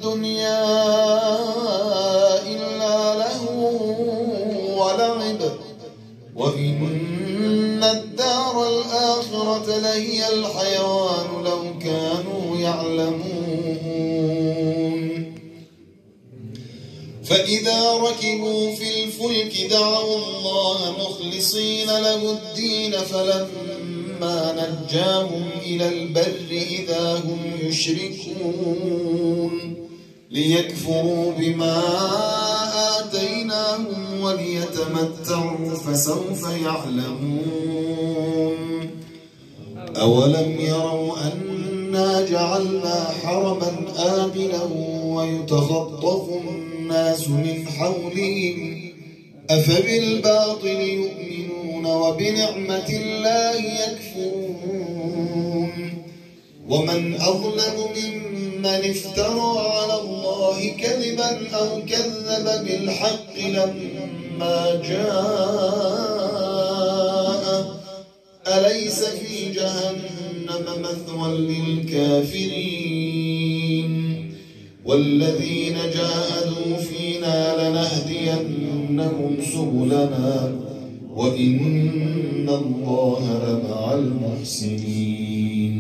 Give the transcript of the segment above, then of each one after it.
الدنيا إلا لهو ولعب وإن الدار الآخرة لهي الحيوان لو كانوا يعلمون فإذا ركبوا في الفلك دعوا الله مخلصين له الدين فلما نجاهم إلى البر إذا هم يشركون ليكفروا بما آتيناهم وليتمتعوا فسوف يعلمون أولم يروا أنا جعلنا حرما آمنا ويتخطف الناس من حولهم أفبالباطل يؤمنون وبنعمة الله يكفرون ومن أظلم ممن افترى على الله كذبا أو كذب بالحق لما جاءه أليس في جهنم مثوى للكافرين والذين جاهدوا فينا لنهدينهم سبلنا وإن الله لمع المحسنين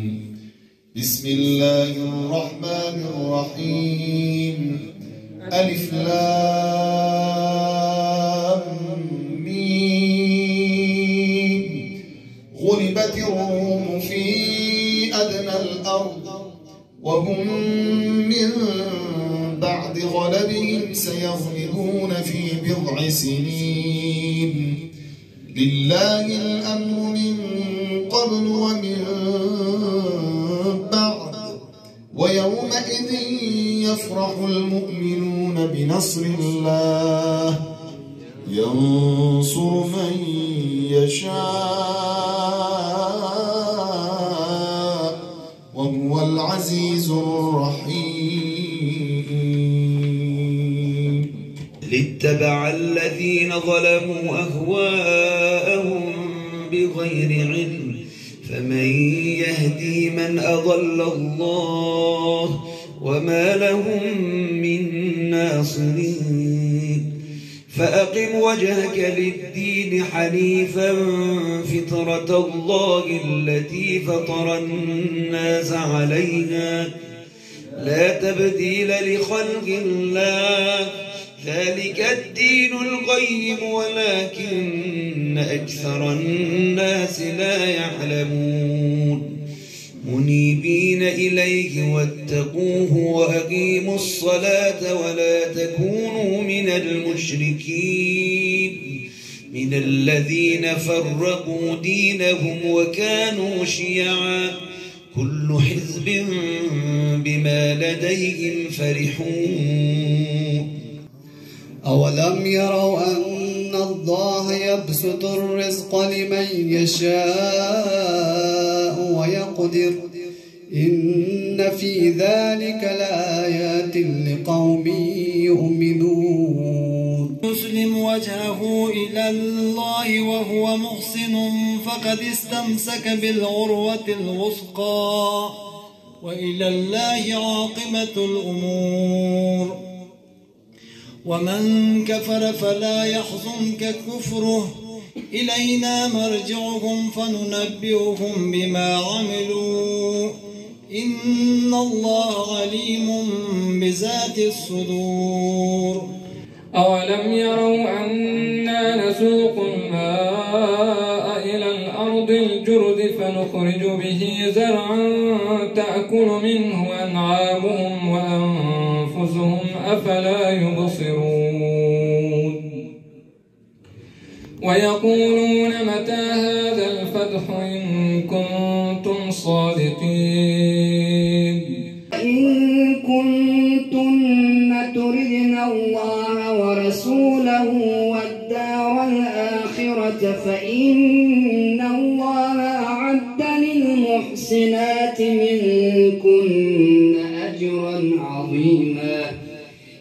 بسم الله الرحمن الرحيم ألف لام ميم غلبت الروم في أدنى الأرض وهم من بعد غلبهم سيغلبون في بضع سنين لله الأمر من قبل ومن بعد ويومئذ يفرح المؤمنون بنصر الله ينصر من يشاء وهو العزيز الرحيم لاتبع الذين ظلموا أهواءهم بغير علم فمن يهدي من أضل الله وما لهم من ناصرين فأقم وجهك للدين حنيفا فطرة الله التي فطر الناس عليها لا تبديل لخلق الله ذلك الدين القيم ولكن أكثر الناس لا يعلمون منيبين إليه واتقوه وأقيموا الصلاة ولا تكونوا من المشركين من الذين فرقوا دينهم وكانوا شيعا كل حزب بما لديهم فرحون أولم يروا أن الله يبسط الرزق لمن يشاء ويقدر إن في ذلك لآيات لقوم يؤمنون يسلم وجهه إلى الله وهو محسن فقد استمسك بالعروة الوثقى وإلى الله عاقبة الأمور ومن كفر فلا يحزنك كفره إلينا مرجعهم فننبئهم بما عملوا إن الله عليم بذات الصدور أولم يروا أنا نسوق الماء إلى الأرض الجرد فنخرج به زرعا تأكل منه أنعامهم وأنفسهم أفلا يبصرون ويقولون متى هذا الفتح إن كنتم صادقين إن كنتن تردن الله ورسوله والدار الآخرة فإن الله أعد للمحسنات منكن أجرا عظيما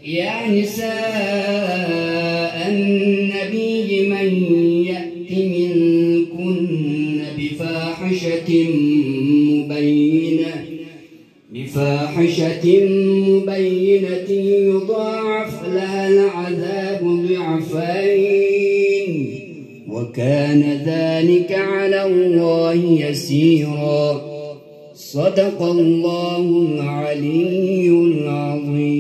يا نساء النبي من يأت منكن بفاحشة بفاحشة مبينة يضاعف لها العذاب ضعفين وكان ذلك على الله يسيرا. صدق الله العلي العظيم.